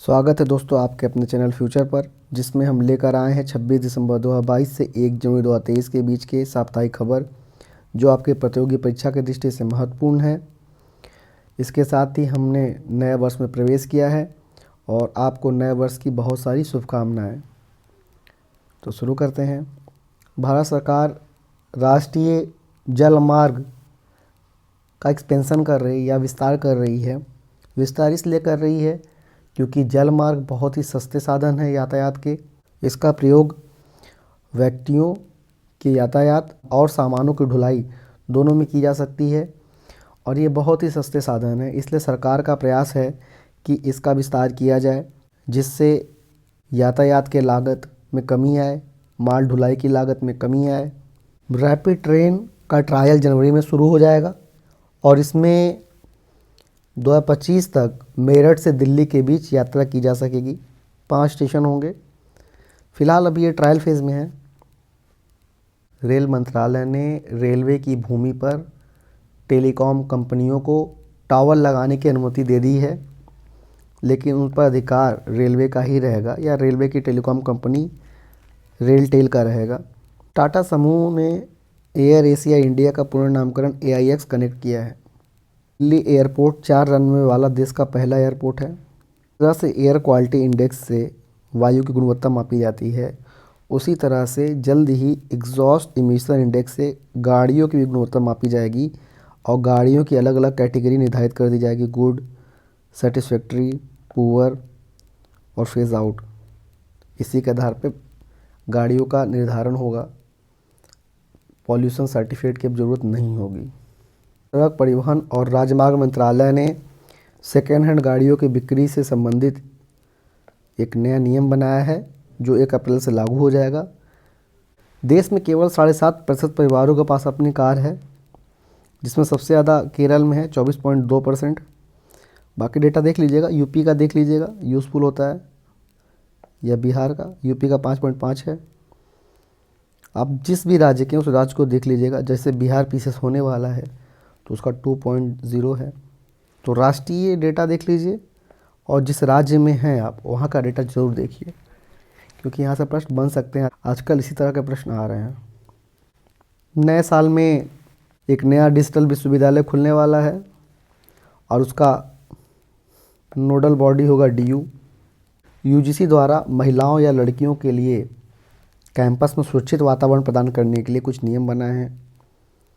स्वागत है दोस्तों आपके अपने चैनल फ्यूचर पर, जिसमें हम लेकर आए हैं 26 दिसंबर 2022 से 1 जनवरी 2023 के बीच के साप्ताहिक खबर, जो आपके प्रतियोगी परीक्षा की दृष्टि से महत्वपूर्ण है। इसके साथ ही हमने नए वर्ष में प्रवेश किया है और आपको नए वर्ष की बहुत सारी शुभकामनाएं। तो शुरू करते हैं। भारत सरकार राष्ट्रीय जल मार्ग का एक्सपेंशन कर रही है या विस्तार कर रही है। विस्तार इसलिए कर रही है क्योंकि जल मार्ग बहुत ही सस्ते साधन है यातायात के। इसका प्रयोग व्यक्तियों के यातायात और सामानों की ढुलाई दोनों में की जा सकती है और ये बहुत ही सस्ते साधन है। इसलिए सरकार का प्रयास है कि इसका विस्तार किया जाए, जिससे यातायात के लागत में कमी आए, माल ढुलाई की लागत में कमी आए। रैपिड ट्रेन का ट्रायल जनवरी में शुरू हो जाएगा और इसमें 2025 तक मेरठ से दिल्ली के बीच यात्रा की जा सकेगी। 5 स्टेशन होंगे। फिलहाल अभी ये ट्रायल फेज़ में है। रेल मंत्रालय ने रेलवे की भूमि पर टेलीकॉम कंपनियों को टावर लगाने की अनुमति दे दी है, लेकिन उन पर अधिकार रेलवे का ही रहेगा या रेलवे की टेलीकॉम कंपनी रेलटेल का रहेगा। टाटा समूह ने एयर एशिया इंडिया का पुनर्नामकरण AIX कनेक्ट किया है। दिल्ली एयरपोर्ट 4 रनवे वाला देश का पहला एयरपोर्ट है। तरह से एयर क्वालिटी इंडेक्स से वायु की गुणवत्ता मापी जाती है, उसी तरह से जल्द ही एग्जॉस्ट इमिशन इंडेक्स से गाड़ियों की भी गुणवत्ता मापी जाएगी और गाड़ियों की अलग अलग कैटेगरी निर्धारित कर दी जाएगी: गुड, सेटिस्फैक्ट्री, पुअर और फेज आउट। इसी के आधार पर गाड़ियों का निर्धारण होगा। पॉल्यूशन सर्टिफिकेट की अब ज़रूरत नहीं होगी। सड़क परिवहन और राजमार्ग मंत्रालय ने सेकेंड हैंड गाड़ियों की बिक्री से संबंधित एक नया नियम बनाया है, जो 1 अप्रैल से लागू हो जाएगा। देश में केवल 7.5% परिवारों के पास अपनी कार है, जिसमें सबसे ज़्यादा केरल में है 24.2%। बाकी डेटा देख लीजिएगा, यूपी का देख लीजिएगा, यूज़फुल होता है, या बिहार का। यूपी का 5.5 है। आप जिस भी राज्य के उस राज्य को देख लीजिएगा। जैसे बिहार पीछे होने वाला है तो उसका 2.0 है। तो राष्ट्रीय डेटा देख लीजिए और जिस राज्य में हैं आप वहाँ का डेटा ज़रूर देखिए, क्योंकि यहाँ से प्रश्न बन सकते हैं। आजकल इसी तरह के प्रश्न आ रहे हैं। नए साल में एक नया डिजिटल विश्वविद्यालय खुलने वाला है और उसका नोडल बॉडी होगा DU। UGC द्वारा महिलाओं या लड़कियों के लिए कैंपस में सुरक्षित वातावरण प्रदान करने के लिए कुछ नियम बनाए हैं।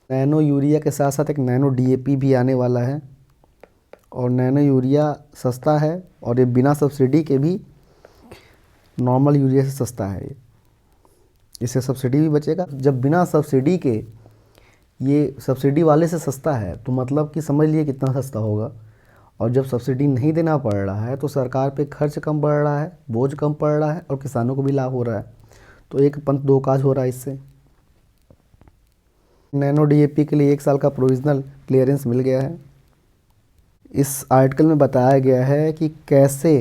नैनो यूरिया के साथ साथ एक नैनो DAP भी आने वाला है और नैनो यूरिया सस्ता है और ये बिना सब्सिडी के भी नॉर्मल यूरिया से सस्ता है। इससे सब्सिडी भी बचेगा। जब बिना सब्सिडी के ये सब्सिडी वाले से सस्ता है तो मतलब कि समझ लिए कितना सस्ता होगा। और जब सब्सिडी नहीं देना पड़ रहा है तो सरकार पे खर्च कम पड़ रहा है, बोझ कम पड़ रहा है और किसानों को भी लाभ हो रहा है। तो एक पंथ दो काज हो रहा है इससे। नैनो DAP के लिए 1 साल का प्रोविजनल क्लियरेंस मिल गया है। इस आर्टिकल में बताया गया है कि कैसे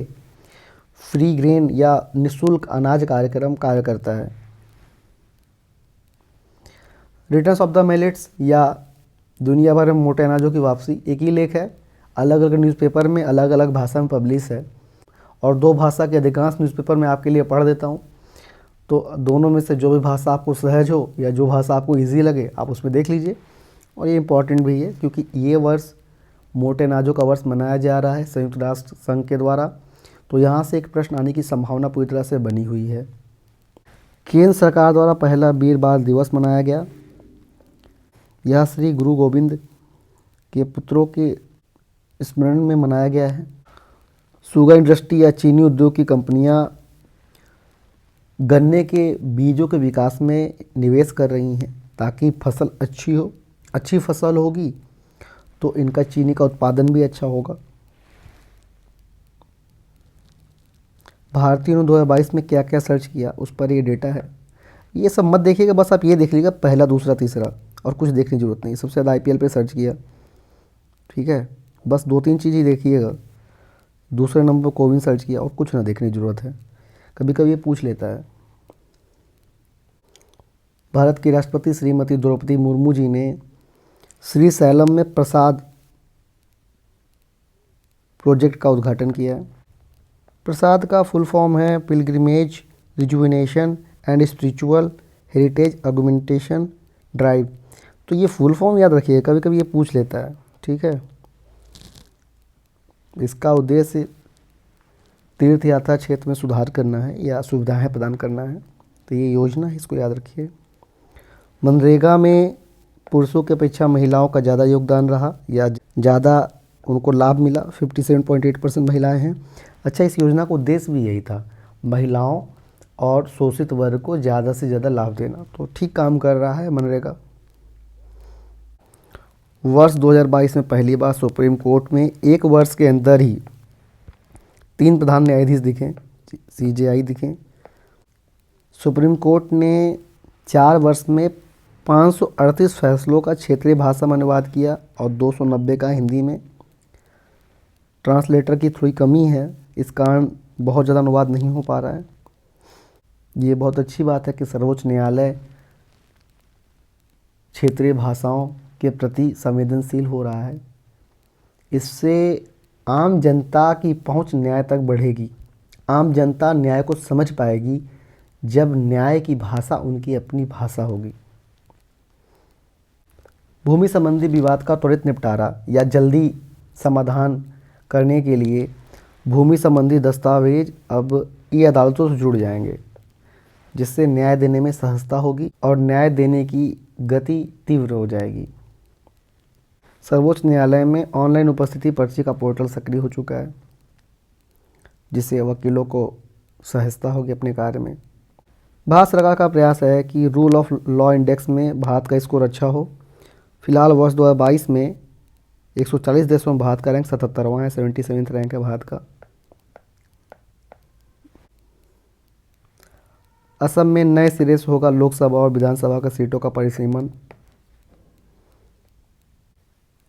फ्री ग्रेन या निःशुल्क अनाज कार्यक्रम कार्य करता है। रिटर्न्स ऑफ द मिलेट्स या दुनिया भर में मोटे अनाजों की वापसी, एक ही लेख है, अलग अलग न्यूज़पेपर में अलग अलग भाषा में पब्लिश है और 2 भाषा के अधिकांश न्यूज़पेपर मैं आपके लिए पढ़ देता हूँ। तो दोनों में से जो भी भाषा आपको सहज हो या जो भाषा आपको इजी लगे आप उसमें देख लीजिए। और ये इम्पॉर्टेंट भी है क्योंकि ये वर्ष मोटे अनाजों का वर्ष मनाया जा रहा है संयुक्त राष्ट्र संघ के द्वारा। तो यहाँ से एक प्रश्न आने की संभावना पूरी तरह से बनी हुई है। केंद्र सरकार द्वारा पहला वीर बाल दिवस मनाया गया। यह श्री गुरु गोविंद के पुत्रों के स्मरण में मनाया गया है। शुगर इंडस्ट्री या चीनी उद्योग की कंपनियां गन्ने के बीजों के विकास में निवेश कर रही हैं ताकि फसल अच्छी हो। अच्छी फसल होगी तो इनका चीनी का उत्पादन भी अच्छा होगा। भारतीयों ने 2022 में क्या क्या सर्च किया उस पर ये डेटा है। ये सब मत देखिएगा, बस आप ये देख लीजिएगा पहला, दूसरा, तीसरा, और कुछ देखने की ज़रूरत नहीं। सबसे ज़्यादा IPL पे सर्च किया, ठीक है, बस 2-3 चीज़ ही देखिएगा। दूसरे नंबर पर कोविन सर्च किया और कुछ ना देखने की ज़रूरत है। कभी कभी ये पूछ लेता है। भारत की राष्ट्रपति श्रीमती द्रौपदी मुर्मू जी ने श्री सैलम में प्रसाद प्रोजेक्ट का उद्घाटन किया है। प्रसाद का फुल फॉर्म है pilgrimage rejuvenation and spiritual heritage argumentation drive. तो ये फुल फॉर्म याद रखिए, कभी कभी ये पूछ लेता है, ठीक है। इसका उद्देश्य तीर्थ यात्रा क्षेत्र में सुधार करना है या सुविधाएं प्रदान करना है। तो ये योजना है, इसको याद रखिए। मनरेगा में पुरुषों की अपेक्षा महिलाओं का ज़्यादा योगदान रहा या ज़्यादा उनको लाभ मिला। 57.8% महिलाएं हैं। अच्छा, इस योजना का उद्देश्य भी यही था, महिलाओं और शोषित वर्ग को ज़्यादा से ज़्यादा लाभ देना। तो ठीक काम कर रहा है मनरेगा। वर्ष 2022 में पहली बार सुप्रीम कोर्ट में एक वर्ष के अंदर ही 3 प्रधान न्यायाधीश दिखे, CJI दिखे। सुप्रीम कोर्ट ने 4 वर्ष में 538 फैसलों का क्षेत्रीय भाषा में अनुवाद किया और 290 का हिंदी में। ट्रांसलेटर की थोड़ी कमी है, इस कारण बहुत ज़्यादा अनुवाद नहीं हो पा रहा है। ये बहुत अच्छी बात है कि सर्वोच्च न्यायालय क्षेत्रीय भाषाओं के प्रति संवेदनशील हो रहा है। इससे आम जनता की पहुंच न्याय तक बढ़ेगी। आम जनता न्याय को समझ पाएगी जब न्याय की भाषा उनकी अपनी भाषा होगी। भूमि संबंधी विवाद का त्वरित निपटारा या जल्दी समाधान करने के लिए भूमि संबंधी दस्तावेज अब ई-अदालतों से जुड़ जाएंगे, जिससे न्याय देने में सहजता होगी और न्याय देने की गति तीव्र हो जाएगी। सर्वोच्च न्यायालय में ऑनलाइन उपस्थिति पर्ची का पोर्टल सक्रिय हो चुका है, जिससे वकीलों को सहजता होगी अपने कार्य में। भारत सरकार का प्रयास है कि रूल ऑफ लॉ इंडेक्स में भारत का स्कोर अच्छा हो। फिलहाल वर्ष 2022 में 140 देशों में भारत का रैंक 77वां है, 77th रैंक है भारत का। असम में नए सिरे से होगा लोकसभा और विधानसभा का सीटों का परिसीमन।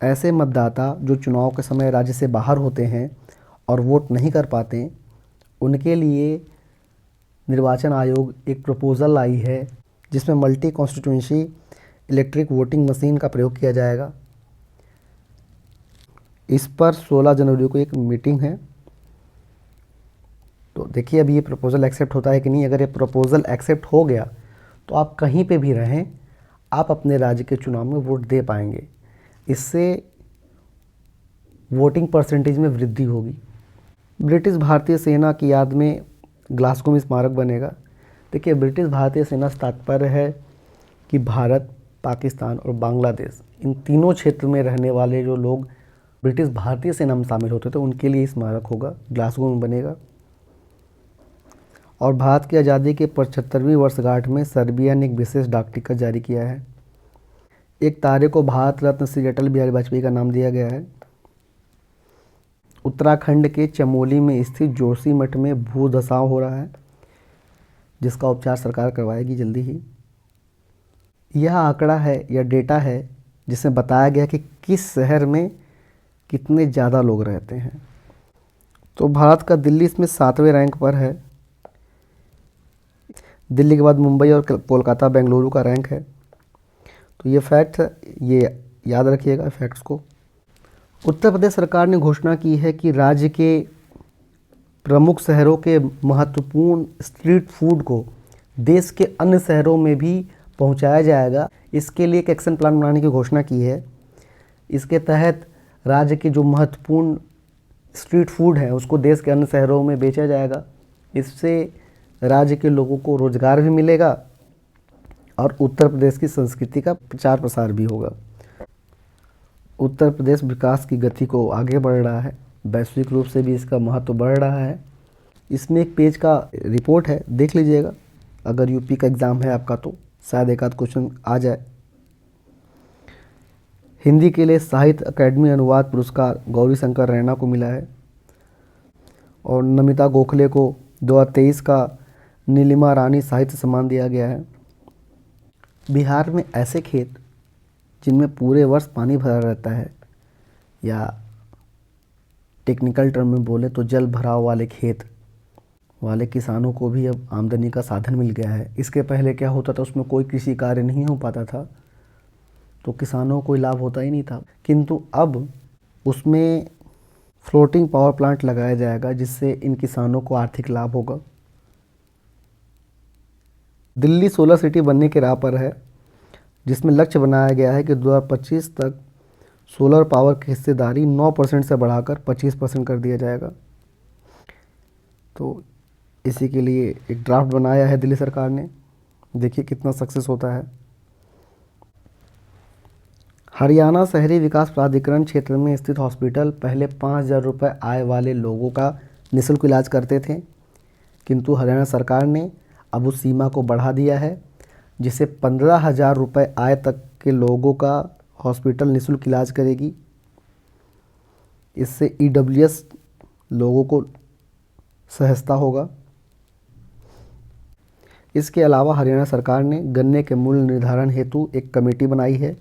ऐसे मतदाता जो चुनाव के समय राज्य से बाहर होते हैं और वोट नहीं कर पाते, उनके लिए निर्वाचन आयोग एक प्रपोज़ल लाई है, जिसमें multi constituency electric voting machine का प्रयोग किया जाएगा। इस पर 16 जनवरी को एक मीटिंग है। तो देखिए अभी ये प्रपोज़ल एक्सेप्ट होता है कि नहीं। अगर ये प्रपोज़ल एक्सेप्ट हो गया तो आप कहीं पे भी रहें, आप अपने राज्य के चुनाव में वोट दे पाएंगे। इससे वोटिंग परसेंटेज में वृद्धि होगी। ब्रिटिश भारतीय सेना की याद में ग्लासगो में स्मारक बनेगा। देखिए, ब्रिटिश भारतीय सेना से तात्पर्य है कि भारत, पाकिस्तान और बांग्लादेश, इन तीनों क्षेत्र में रहने वाले जो लोग ब्रिटिश भारतीय सेना में शामिल होते थे, उनके लिए स्मारक होगा, ग्लासगो में बनेगा। और भारत की आज़ादी के 75वीं वर्षगांठ में सर्बिया ने एक विशेष डाक टिकट जारी किया है। एक तारे को भारत रत्न श्री अटल बिहारी वाजपेयी का नाम दिया गया है। उत्तराखंड के चमोली में स्थित जोशी मठ में भूधसाव हो रहा है, जिसका उपचार सरकार करवाएगी जल्दी ही। यह आंकड़ा है या डेटा है जिसमें बताया गया कि किस शहर में कितने ज़्यादा लोग रहते हैं। तो भारत का दिल्ली इसमें 7वें रैंक पर है। दिल्ली के बाद मुंबई और कोलकाता, बेंगलुरु का रैंक है। तो ये फैक्ट है, ये याद रखिएगा फैक्ट्स को। उत्तर प्रदेश सरकार ने घोषणा की है कि राज्य के प्रमुख शहरों के महत्वपूर्ण स्ट्रीट फूड को देश के अन्य शहरों में भी पहुंचाया जाएगा। इसके लिए एक एक्शन प्लान बनाने की घोषणा की है। इसके तहत राज्य के जो महत्वपूर्ण स्ट्रीट फूड है उसको देश के अन्य शहरों में बेचा जाएगा। इससे राज्य के लोगों को रोजगार भी मिलेगा और उत्तर प्रदेश की संस्कृति का प्रचार प्रसार भी होगा। उत्तर प्रदेश विकास की गति को आगे बढ़ रहा है, वैश्विक रूप से भी इसका महत्व बढ़ रहा है। इसमें एक पेज का रिपोर्ट है, देख लीजिएगा। अगर यूपी का एग्ज़ाम है आपका तो शायद एक आध क्वेश्चन आ जाए। हिंदी के लिए साहित्य अकादमी अनुवाद पुरस्कार गौरी शंकर रैना को मिला है और नमिता गोखले को 2023 का नीलिमा रानी साहित्य सम्मान दिया गया है। बिहार में ऐसे खेत जिनमें पूरे वर्ष पानी भरा रहता है, या टेक्निकल टर्म में बोले तो जल भराव वाले खेत वाले किसानों को भी अब आमदनी का साधन मिल गया है। इसके पहले क्या होता था, उसमें कोई कृषि कार्य नहीं हो पाता था तो किसानों को कोई लाभ होता ही नहीं था, किंतु अब उसमें फ्लोटिंग पावर प्लांट लगाया जाएगा जिससे इन किसानों को आर्थिक लाभ होगा। दिल्ली सोलर सिटी बनने की राह पर है, जिसमें लक्ष्य बनाया गया है कि 2025 तक सोलर पावर की हिस्सेदारी 9% से बढ़ाकर 25% कर दिया जाएगा। तो इसी के लिए एक ड्राफ्ट बनाया है दिल्ली सरकार ने, देखिए कितना सक्सेस होता है। हरियाणा शहरी विकास प्राधिकरण क्षेत्र में स्थित हॉस्पिटल पहले 5,000 रुपये आय वाले लोगों का निःशुल्क इलाज करते थे, किंतु हरियाणा सरकार ने अब उस सीमा को बढ़ा दिया है, जिससे 15,000 रुपये आय तक के लोगों का हॉस्पिटल निःशुल्क इलाज करेगी। इससे ईडब्ल्यूएस लोगों को सहजता होगा। इसके अलावा हरियाणा सरकार ने गन्ने के मूल्य निर्धारण हेतु एक कमेटी बनाई है,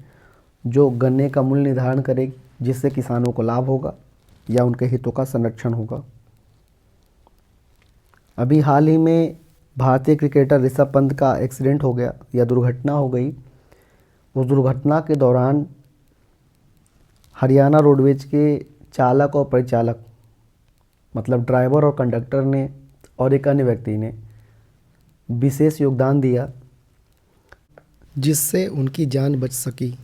जो गन्ने का मूल्य निर्धारण करेगी, जिससे किसानों को लाभ होगा या उनके हितों का संरक्षण होगा। अभी हाल ही में भारतीय क्रिकेटर ऋषभ पंत का एक्सीडेंट हो गया या दुर्घटना हो गई। उस दुर्घटना के दौरान हरियाणा रोडवेज के चालक और परिचालक, मतलब ड्राइवर और कंडक्टर ने और एक अन्य व्यक्ति ने विशेष योगदान दिया, जिससे उनकी जान बच सकी।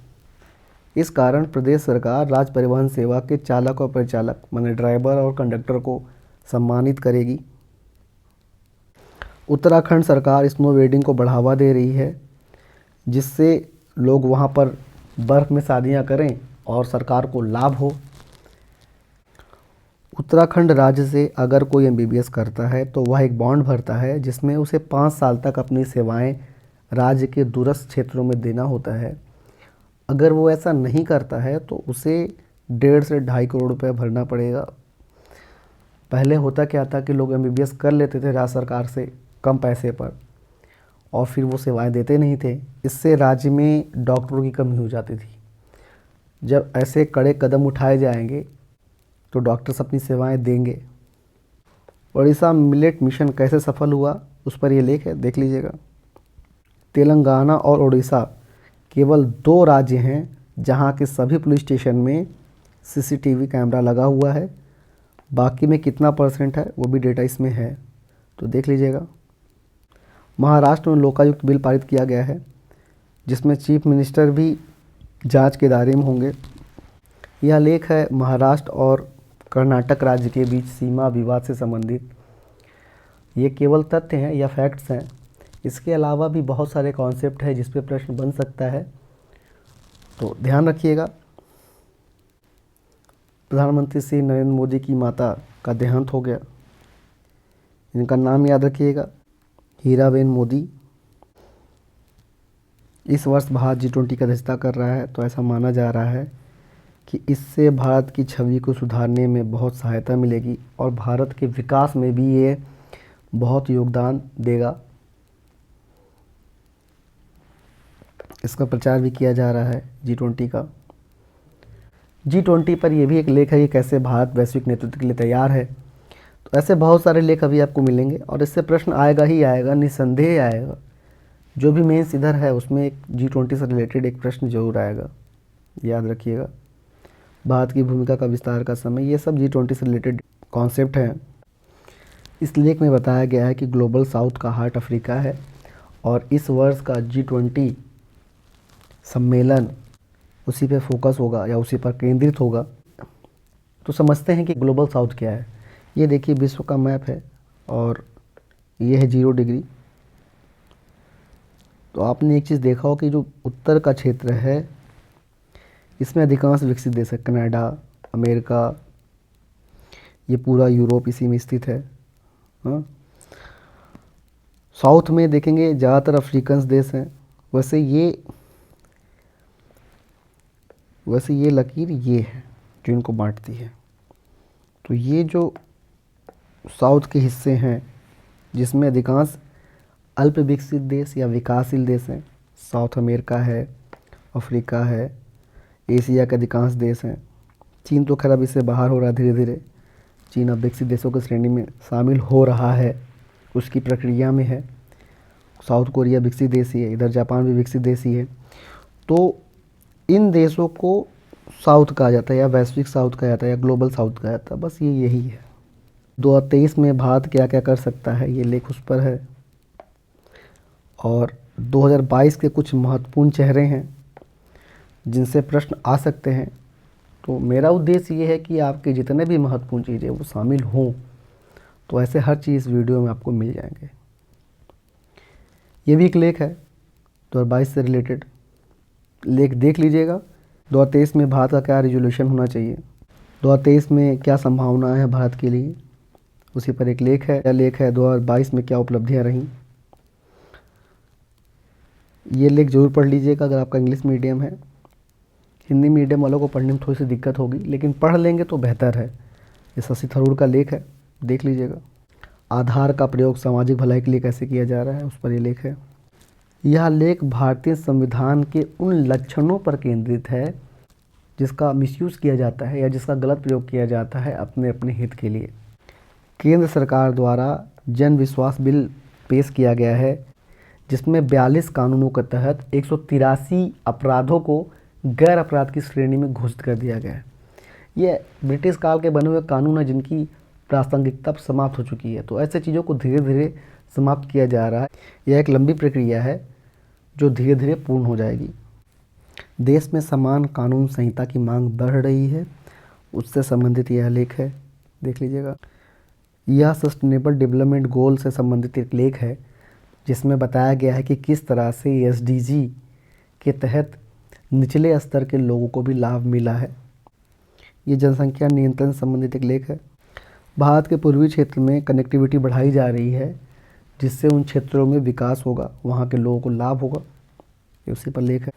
इस कारण प्रदेश सरकार राज्य परिवहन सेवा के चालक और परिचालक, माने ड्राइवर और कंडक्टर को सम्मानित करेगी। उत्तराखंड सरकार स्नो वेडिंग को बढ़ावा दे रही है, जिससे लोग वहां पर बर्फ़ में शादियां करें और सरकार को लाभ हो। उत्तराखंड राज्य से अगर कोई एमबीबीएस करता है तो वह एक बॉन्ड भरता है, जिसमें उसे 5 साल तक अपनी सेवाएं राज्य के दूरस्थ क्षेत्रों में देना होता है। अगर वो ऐसा नहीं करता है तो उसे 1.5 से 2.5 करोड़ रुपए भरना पड़ेगा। पहले होता क्या था कि लोग एमबीबीएस कर लेते थे राज्य सरकार से कम पैसे पर, और फिर वो सेवाएं देते नहीं थे। इससे राज्य में डॉक्टरों की कमी हो जाती थी। जब ऐसे कड़े कदम उठाए जाएंगे तो डॉक्टर्स अपनी सेवाएं देंगे। उड़ीसा मिलेट मिशन कैसे सफल हुआ, उस पर ये लेख है, देख लीजिएगा। तेलंगाना और उड़ीसा केवल 2 राज्य हैं जहां के सभी पुलिस स्टेशन में सीसीटीवी कैमरा लगा हुआ है। बाकी में कितना % है वो भी डेटा इसमें है, तो देख लीजिएगा। महाराष्ट्र में लोकायुक्त बिल पारित किया गया है, जिसमें चीफ मिनिस्टर भी जांच के दायरे में होंगे। यह लेख है महाराष्ट्र और कर्नाटक राज्य के बीच सीमा विवाद से संबंधित। ये केवल तथ्य हैं या फैक्ट्स हैं। इसके अलावा भी बहुत सारे कॉन्सेप्ट हैं जिस पे प्रश्न बन सकता है, तो ध्यान रखिएगा। प्रधानमंत्री श्री नरेंद्र मोदी की माता का देहांत हो गया। इनका नाम याद रखिएगा, हीराबेन मोदी। इस वर्ष भारत G20 की अध्यक्षता कर रहा है, तो ऐसा माना जा रहा है कि इससे भारत की छवि को सुधारने में बहुत सहायता मिलेगी और भारत के विकास में भी ये बहुत योगदान देगा। इसका प्रचार भी किया जा रहा है G20 का। G20 पर यह भी एक लेख है कि कैसे भारत वैश्विक नेतृत्व के लिए तैयार है। तो ऐसे बहुत सारे लेख अभी आपको मिलेंगे और इससे प्रश्न आएगा ही आएगा, निस्संदेह आएगा। जो भी मेंस इधर है उसमें एक G20 से रिलेटेड एक प्रश्न जरूर आएगा, याद रखिएगा। भारत की भूमिका का विस्तार का समय, ये सब G20 से रिलेटेड कॉन्सेप्ट हैं। इस लेख में बताया गया है कि ग्लोबल साउथ का हार्ट अफ्रीका है और इस वर्ष का G20 सम्मेलन उसी पे फोकस होगा या उसी पर केंद्रित होगा। तो समझते हैं कि ग्लोबल साउथ क्या है। ये देखिए विश्व का मैप है और ये है 0 डिग्री। तो आपने एक चीज़ देखा हो कि जो उत्तर का क्षेत्र है इसमें अधिकांश विकसित देश है, कनाडा, अमेरिका, ये पूरा यूरोप इसी में स्थित है। हाँ, साउथ में देखेंगे ज़्यादातर अफ्रीकन देश हैं। वैसे ये लकीर ये है जो इनको बांटती है। तो ये जो साउथ के हिस्से हैं जिसमें अधिकांश अल्प विकसित देश या विकासशील देश हैं, साउथ अमेरिका है, अफ्रीका है, एशिया के अधिकांश देश हैं। चीन तो खैर अब इससे बाहर हो रहा है धीरे धीरे। चीन अब विकसित देशों की श्रेणी में शामिल हो रहा है, उसकी प्रक्रिया में है। साउथ कोरिया विकसित देश ही है, इधर जापान भी विकसित देश ही है। तो इन देशों को साउथ कहा जाता है या वैश्विक साउथ कहा जाता है या ग्लोबल साउथ कहा जाता है, बस ये यही है। 2023 में भारत क्या क्या कर सकता है, ये लेख उस पर है। और 2022 के कुछ महत्वपूर्ण चेहरे हैं जिनसे प्रश्न आ सकते हैं। तो मेरा उद्देश्य ये है कि आपके जितने भी महत्वपूर्ण चीज़ें वो शामिल हों, तो ऐसे हर चीज़ वीडियो में आपको मिल जाएंगे। ये भी एक लेख है 2022 से रिलेटेड, लेख देख लीजिएगा। 2023 में भारत का क्या रिजोल्यूशन होना चाहिए, 2023 में क्या संभावनाएं हैं भारत के लिए, उसी पर एक लेख है। यह लेख है 2022 में क्या उपलब्धियां रहीं। ये लेख ज़रूर पढ़ लीजिएगा अगर आपका इंग्लिश मीडियम है। हिंदी मीडियम वालों को पढ़ने में थोड़ी सी दिक्कत होगी, लेकिन पढ़ लेंगे तो बेहतर है। ये शशि थरूर का लेख है, देख लीजिएगा। आधार का प्रयोग सामाजिक भलाई के लिए कैसे किया जा रहा है, उस पर ये लेख है। यह लेख भारतीय संविधान के उन लक्षणों पर केंद्रित है जिसका मिसयूज़ किया जाता है या जिसका गलत प्रयोग किया जाता है अपने अपने हित के लिए। केंद्र सरकार द्वारा जन विश्वास बिल पेश किया गया है, जिसमें 42 कानूनों के तहत 183 अपराधों को गैर अपराध की श्रेणी में घोषित कर दिया गया है। ये ब्रिटिश काल के बने हुए कानून हैं जिनकी प्रासंगिकता समाप्त हो चुकी है, तो ऐसे चीज़ों को धीरे धीरे समाप्त किया जा रहा है। यह एक लंबी प्रक्रिया है जो धीरे धीरे पूर्ण हो जाएगी। देश में समान कानून संहिता की मांग बढ़ रही है, उससे संबंधित यह लेख है, देख लीजिएगा। यह सस्टेनेबल डेवलपमेंट गोल से संबंधित एक लेख है जिसमें बताया गया है कि किस तरह से SDG के तहत निचले स्तर के लोगों को भी लाभ मिला है। ये जनसंख्या नियंत्रण से संबंधित एक लेख है। भारत के पूर्वी क्षेत्र में कनेक्टिविटी बढ़ाई जा रही है, जिससे उन क्षेत्रों में विकास होगा, वहाँ के लोगों को लाभ होगा, ये उसी पर लेख है।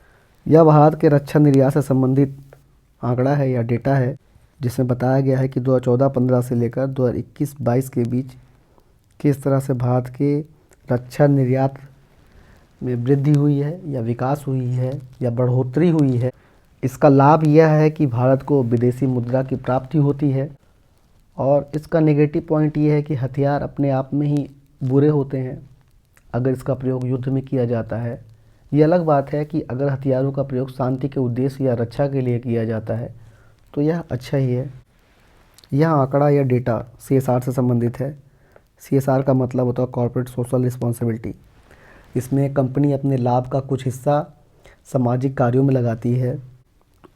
यह भारत के रक्षा निर्यात से संबंधित आंकड़ा है या डेटा है, जिसमें बताया गया है कि 2014-15 से लेकर 2021-22 के बीच किस तरह से भारत के रक्षा निर्यात में वृद्धि हुई है या विकास हुई है या बढ़ोतरी हुई है। इसका लाभ यह है कि भारत को विदेशी मुद्रा की प्राप्ति होती है, और इसका नेगेटिव पॉइंट ये है कि हथियार अपने आप में ही बुरे होते हैं अगर इसका प्रयोग युद्ध में किया जाता है। ये अलग बात है कि अगर हथियारों का प्रयोग शांति के उद्देश्य या रक्षा के लिए किया जाता है तो यह अच्छा ही है। यह आंकड़ा या डेटा CSR से संबंधित है। CSR का मतलब होता है कॉर्पोरेट सोशल रिस्पॉन्सिबिलिटी। इसमें कंपनी अपने लाभ का कुछ हिस्सा सामाजिक कार्यों में लगाती है।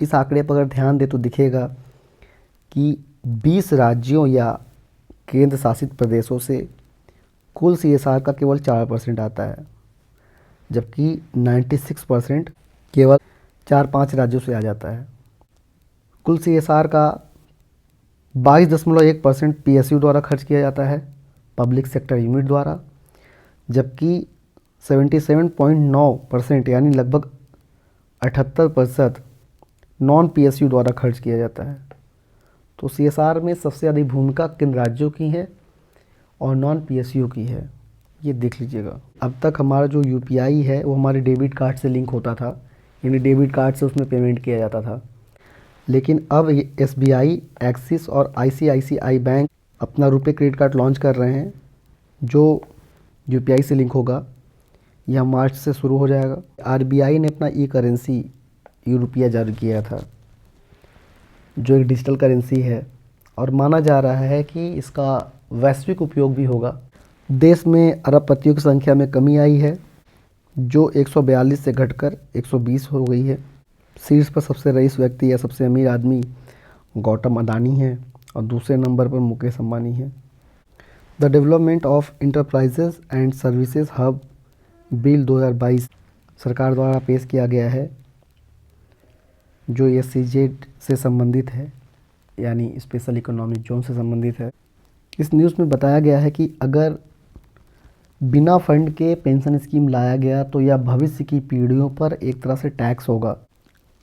इस आंकड़े पर अगर ध्यान दे तो दिखेगा कि 20 राज्यों या केंद्र शासित प्रदेशों से कुल CSR का केवल 4% आता है, जबकि 96% केवल 4-5 राज्यों से आ जाता है। कुल CSR का 22.1% PSU द्वारा खर्च किया जाता है, पब्लिक सेक्टर यूनिट द्वारा, जबकि 77.9% यानी लगभग 78% नॉन PSU द्वारा खर्च किया जाता है। तो CSR में सबसे अधिक भूमिका किन राज्यों की है और नॉन PSU की है, ये देख लीजिएगा। अब तक हमारा जो UPI है वो हमारे डेबिट कार्ड से लिंक होता था, यानी डेबिट कार्ड से उसमें पेमेंट किया जाता था। लेकिन अब SBI, एक्सिस और ICICI बैंक अपना रुपए क्रेडिट कार्ड लॉन्च कर रहे हैं जो UPI से लिंक होगा। यह मार्च से शुरू हो जाएगा। RBI ने अपना करेंसी रुपया जारी किया था, जो एक डिजिटल करेंसी है, और माना जा रहा है कि इसका वैश्विक उपयोग भी होगा। देश में अरबपतियों की संख्या में कमी आई है, जो 142 से घटकर 120 हो गई है। शीर्ष पर सबसे रईस व्यक्ति या सबसे अमीर आदमी गौतम अडानी है और दूसरे नंबर पर मुकेश अंबानी है। The development of enterprises and services hub bill 2022 सरकार द्वारा पेश किया गया है, जो SEZ से संबंधित है, यानी स्पेशल इकोनॉमिक जोन से संबंधित है। इस न्यूज़ में बताया गया है कि अगर बिना फंड के पेंशन स्कीम लाया गया तो यह भविष्य की पीढ़ियों पर एक तरह से टैक्स होगा।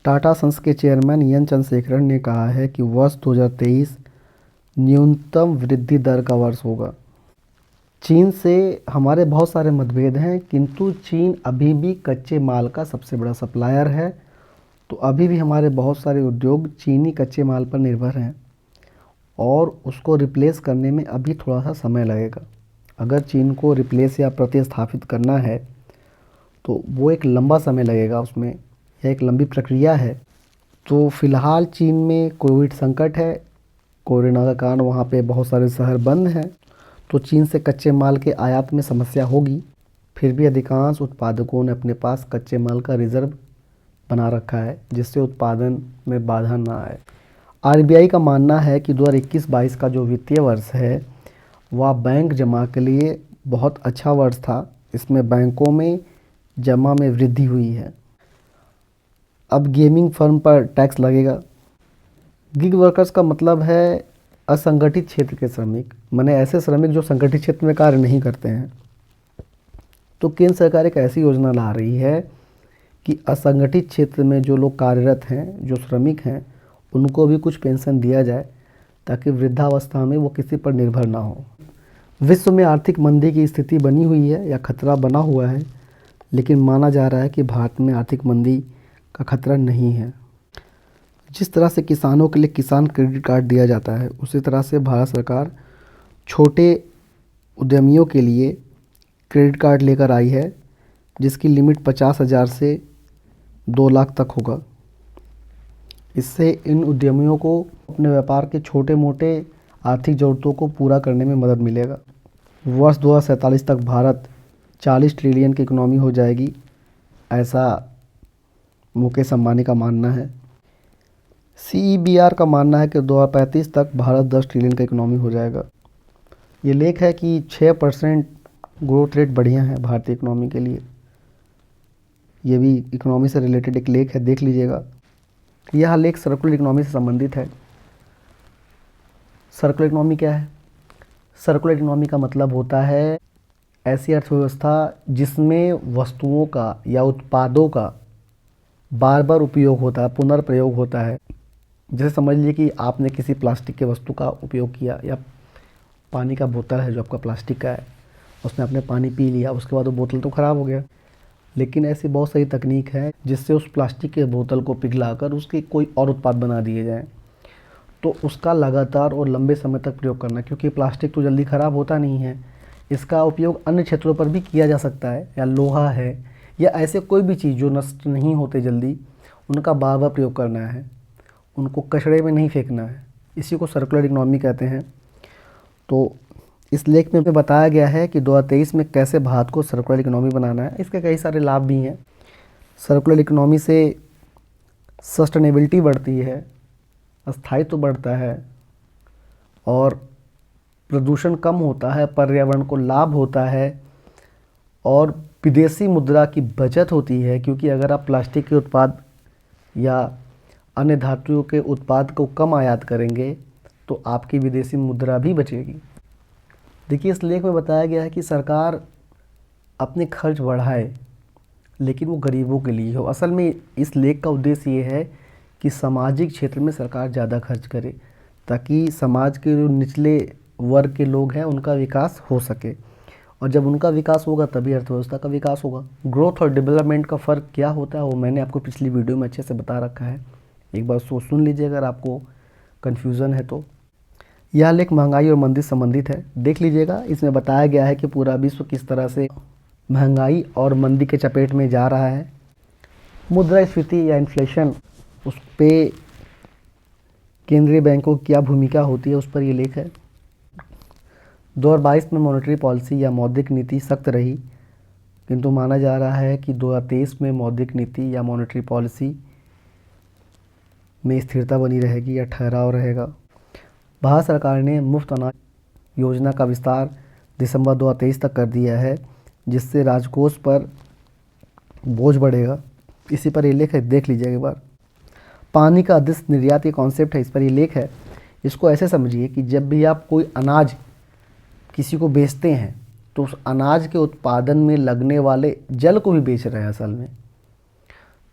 टाटा सन्स के चेयरमैन एन चंद्रशेखरन ने कहा है कि वर्ष 2023 न्यूनतम वृद्धि दर का वर्ष होगा। चीन से हमारे बहुत सारे मतभेद हैं, किंतु चीन अभी भी कच्चे माल का सबसे बड़ा सप्लायर है, तो अभी भी हमारे बहुत सारे उद्योग चीनी कच्चे माल पर निर्भर हैं और उसको रिप्लेस करने में अभी थोड़ा सा समय लगेगा। अगर चीन को रिप्लेस या प्रतिस्थापित करना है तो वो एक लंबा समय लगेगा, उसमें यह एक लंबी प्रक्रिया है। तो फिलहाल चीन में कोविड संकट है, कोरोना का कारण वहाँ पे बहुत सारे शहर बंद हैं, तो चीन से कच्चे माल के आयात में समस्या होगी। फिर भी अधिकांश उत्पादकों ने अपने पास कच्चे माल का रिजर्व बना रखा है, जिससे उत्पादन में बाधा ना आए। आरबीआई का मानना है कि 2021-22 का जो वित्तीय वर्ष है वह बैंक जमा के लिए बहुत अच्छा वर्ष था। इसमें बैंकों में जमा में वृद्धि हुई है। अब गेमिंग फर्म पर टैक्स लगेगा। गिग वर्कर्स का मतलब है असंगठित क्षेत्र के श्रमिक, माने ऐसे श्रमिक जो संगठित क्षेत्र में कार्य नहीं करते हैं। तो केंद्र सरकार एक ऐसी योजना ला रही है कि असंगठित क्षेत्र में जो लोग कार्यरत हैं, जो श्रमिक हैं, उनको भी कुछ पेंशन दिया जाए ताकि वृद्धावस्था में वो किसी पर निर्भर ना हो। विश्व में आर्थिक मंदी की स्थिति बनी हुई है या खतरा बना हुआ है, लेकिन माना जा रहा है कि भारत में आर्थिक मंदी का खतरा नहीं है। जिस तरह से किसानों के लिए किसान क्रेडिट कार्ड दिया जाता है, उसी तरह से भारत सरकार छोटे उद्यमियों के लिए क्रेडिट कार्ड लेकर आई है, जिसकी लिमिट 50,000 से 2 लाख तक होगा। इससे इन उद्यमियों को अपने व्यापार के छोटे मोटे आर्थिक ज़रूरतों को पूरा करने में मदद मिलेगा। वर्ष 2047 तक भारत 40 ट्रिलियन की इकोनॉमी हो जाएगी, ऐसा मुकेश अंबानी का मानना है। CEBR का मानना है कि 2035 तक भारत 10 ट्रिलियन का इकोनॉमी हो जाएगा। ये लेख है कि 6% ग्रोथ रेट बढ़िया है भारतीय इकोनॉमी के लिए। ये भी इकोनॉमी से रिलेटेड एक लेख है, देख लीजिएगा। यह लेख सर्कुलर इकोनॉमी से संबंधित है। सर्कुलर इकोनॉमी क्या है? सर्कुलर इकोनॉमी का मतलब होता है ऐसी अर्थव्यवस्था जिसमें वस्तुओं का या उत्पादों का बार बार उपयोग होता है, पुनर्प्रयोग होता है। जैसे समझ लीजिए कि आपने किसी प्लास्टिक के वस्तु का उपयोग किया, या पानी का बोतल है जो आपका प्लास्टिक का है, उसमें आपने पानी पी लिया, उसके बाद वो बोतल तो ख़राब हो गया। लेकिन ऐसी बहुत सारी तकनीक है जिससे उस प्लास्टिक के बोतल को पिघलाकर उसके कोई और उत्पाद बना दिए जाएँ। तो उसका लगातार और लंबे समय तक प्रयोग करना, क्योंकि प्लास्टिक तो जल्दी ख़राब होता नहीं है। इसका उपयोग अन्य क्षेत्रों पर भी किया जा सकता है, या लोहा है या ऐसे कोई भी चीज़ जो नष्ट नहीं होते जल्दी, उनका बार बार प्रयोग करना है, उनको कचड़े में नहीं फेंकना है। इसी को सर्कुलर इकोनॉमी कहते हैं। तो इस लेख में बताया गया है कि 2023 में कैसे भारत को सर्कुलर इकोनॉमी बनाना है। इसके कई सारे लाभ भी हैं। सर्कुलर इकोनॉमी से सस्टेनेबिलिटी बढ़ती है, स्थायित्व बढ़ता है और प्रदूषण कम होता है, पर्यावरण को लाभ होता है और विदेशी मुद्रा की बचत होती है। क्योंकि अगर आप प्लास्टिक के उत्पाद या अन्य धातुओं के उत्पाद को कम आयात करेंगे तो आपकी विदेशी मुद्रा भी बचेगी। देखिए, इस लेख में बताया गया है कि सरकार अपने खर्च बढ़ाए, लेकिन वो गरीबों के लिए हो। असल में इस लेख का उद्देश्य ये है कि सामाजिक क्षेत्र में सरकार ज़्यादा खर्च करे, ताकि समाज के जो निचले वर्ग के लोग हैं उनका विकास हो सके, और जब उनका विकास होगा तभी अर्थव्यवस्था का विकास होगा। ग्रोथ और डेवलपमेंट का फ़र्क क्या होता है वो मैंने आपको पिछली वीडियो में अच्छे से बता रखा है, एक बार सुन लीजिए अगर आपको कन्फ्यूज़न है तो। यह लेख महंगाई और मंदी संबंधित है, देख लीजिएगा। इसमें बताया गया है कि पूरा विश्व किस तरह से महंगाई और मंदी के चपेट में जा रहा है। मुद्रास्फीति या इन्फ्लेशन, उस पर केंद्रीय बैंकों की क्या भूमिका होती है, उस पर ये लेख है। 2022 में मॉनेटरी पॉलिसी या मौद्रिक नीति सख्त रही, किंतु माना जा रहा है कि 2023 में मौद्रिक नीति या मॉनेटरी पॉलिसी में स्थिरता बनी रहेगी या ठहराव रहेगा। भारत सरकार ने मुफ्त अनाज योजना का विस्तार दिसंबर 2023 तक कर दिया है, जिससे राजकोष पर बोझ बढ़ेगा। इसी पर ये लेख है, देख लीजिए एक बार। पानी का अधिक निर्यात ये कॉन्सेप्ट है, इस पर ये लेख है। इसको ऐसे समझिए कि जब भी आप कोई अनाज किसी को बेचते हैं तो उस अनाज के उत्पादन में लगने वाले जल को भी बेच रहे हैं असल में।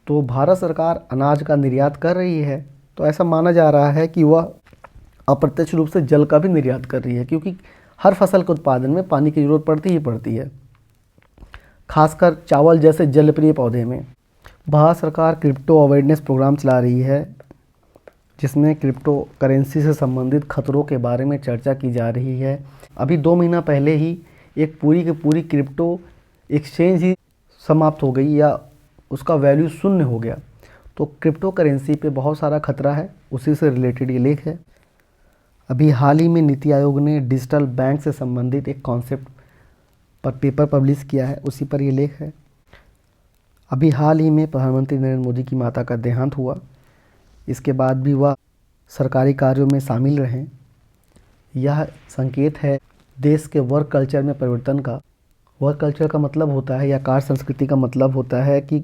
तो भारत सरकार अनाज का निर्यात कर रही है, तो ऐसा माना जा रहा है कि वह अप्रत्यक्ष रूप से जल का भी निर्यात कर रही है, क्योंकि हर फसल के उत्पादन में पानी की ज़रूरत पड़ती ही पड़ती है, खासकर चावल जैसे जलप्रिय पौधे में। भारत सरकार क्रिप्टो अवेयरनेस प्रोग्राम चला रही है, जिसमें क्रिप्टो करेंसी से संबंधित खतरों के बारे में चर्चा की जा रही है। अभी 2 महीना पहले ही एक पूरी की पूरी क्रिप्टो एक्सचेंज ही समाप्त हो गई, या उसका वैल्यू शून्य हो गया। तो क्रिप्टो करेंसी पे बहुत सारा खतरा है, उसी से रिलेटेड ये लेख है। अभी हाल ही में नीति आयोग ने डिजिटल बैंक से संबंधित एक कॉन्सेप्ट पर पेपर पब्लिश किया है, उसी पर ये लेख है। अभी हाल ही में प्रधानमंत्री नरेंद्र मोदी की माता का देहांत हुआ, इसके बाद भी वह सरकारी कार्यों में शामिल रहें। यह संकेत है देश के वर्क कल्चर में परिवर्तन का। वर्क कल्चर का मतलब होता है, या कार्य संस्कृति का मतलब होता है कि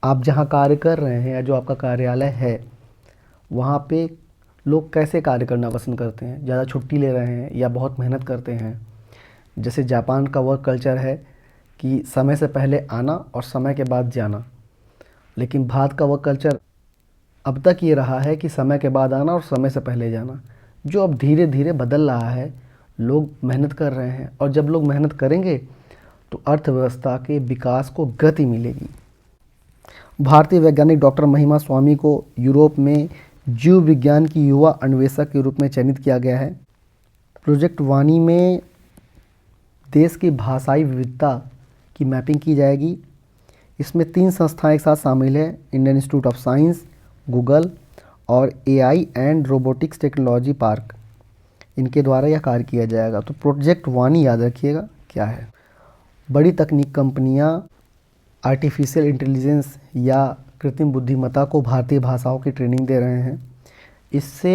आप जहां कार्य कर रहे हैं या जो आपका कार्यालय है वहां पे लोग कैसे कार्य करना पसंद करते हैं, ज़्यादा छुट्टी ले रहे हैं या बहुत मेहनत करते हैं। जैसे जापान का वर्क कल्चर है कि समय से पहले आना और समय के बाद जाना, लेकिन भारत का वर्क कल्चर अब तक ये रहा है कि समय के बाद आना और समय से पहले जाना, जो अब धीरे धीरे बदल रहा है। लोग मेहनत कर रहे हैं और जब लोग मेहनत करेंगे तो अर्थव्यवस्था के विकास को गति मिलेगी। भारतीय वैज्ञानिक डॉक्टर महिमा स्वामी को यूरोप में जीव विज्ञान की युवा अन्वेषक के रूप में चयनित किया गया है। प्रोजेक्ट वाणी में देश की भाषाई विविधता की मैपिंग की जाएगी। इसमें 3 संस्थाएं एक साथ शामिल हैं, Indian Institute of Science, Google और AI and robotics technology park, इनके द्वारा यह कार्य किया जाएगा। तो प्रोजेक्ट वाणी याद रखिएगा क्या है। बड़ी तकनीक कंपनियां आर्टिफिशियल इंटेलिजेंस या कृत्रिम बुद्धिमत्ता को भारतीय भाषाओं की ट्रेनिंग दे रहे हैं। इससे